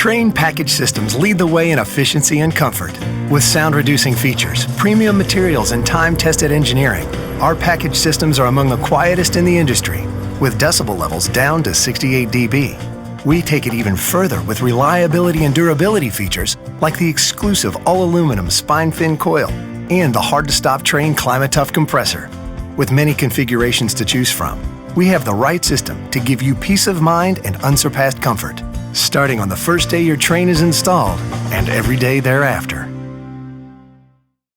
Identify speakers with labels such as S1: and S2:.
S1: Trane package systems lead the way in efficiency and comfort. With sound-reducing features, premium materials, and time-tested engineering, our package systems are among the quietest in the industry, with decibel levels down to 68 dB. We take it even further with reliability and durability features like the exclusive all-aluminum spine fin coil and the hard-to-stop Trane Climate-Tough compressor. With many configurations to choose from, we have the right system to give you peace of mind and unsurpassed comfort, starting on the first day your Trane is installed and every day thereafter.